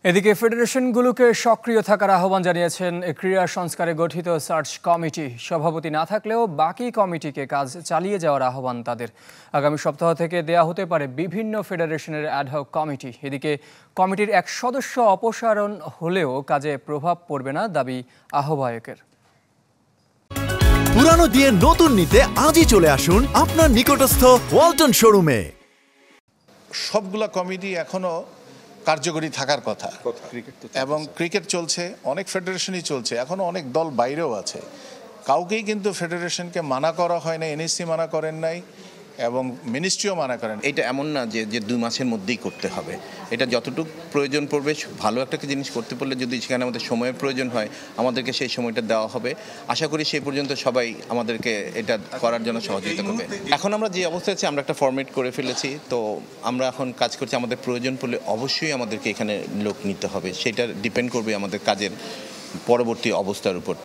এদিকে ফেডারেশনগুলোকে সক্রিয় থাকার আহ্বান জানিয়েছেন ক্রীড়া সংস্কারে গঠিত সার্চ কমিটি। সভাপতি না থাকলেও বাকি কমিটিকে কাজ চালিয়ে যাওয়ার আহ্বান তাদের। আগামী সপ্তাহ থেকে দেয়া হতে পারে বিভিন্ন ফেডারেশনের অ্যাডহক কমিটি। এদিকে কমিটির এক সদস্য অপসারণ হলেও কাজে প্রভাব পড়বে না দাবি আহ্বায়কের। পুরানো দিয়ে নতুন নিতে আজই চলে আসুন আপনার নিকটস্থ ওয়ালটন শোরুমে। সবগুলা কমিটি এখনো কার্যকরী থাকার কথা এবং ক্রিকেট চলছে, অনেক ফেডারেশনই চলছে, এখনো অনেক দল বাইরেও আছে। কাউকেই কিন্তু ফেডারেশনকে মানা করা হয় না, এনএসসি মানা করেন নাই এবং মিনিস্ট্রিও মানা করেন। এটা এমন না যে 2 মাসের মধ্যেই করতে হবে। এটা যতটুকু প্রয়োজন পড়বে, ভালো একটা জিনিস করতে পারলে যদি সেখানে আমাদের সময়ের প্রয়োজন হয় আমাদেরকে সেই সময়টা দেওয়া হবে। আশা করি সেই পর্যন্ত সবাই আমাদেরকে এটা করার জন্য সহযোগিতা করবে। এখন আমরা যে অবস্থায় আছি আমরা একটা ফরম্যাট করে ফেলেছি, তো আমরা এখন কাজ করছি। আমাদের প্রয়োজন পড়লে অবশ্যই আমাদেরকে এখানে লোক নিতে হবে, সেটা ডিপেন্ড করবে আমাদের কাজের পরবর্তী অবস্থার উপর।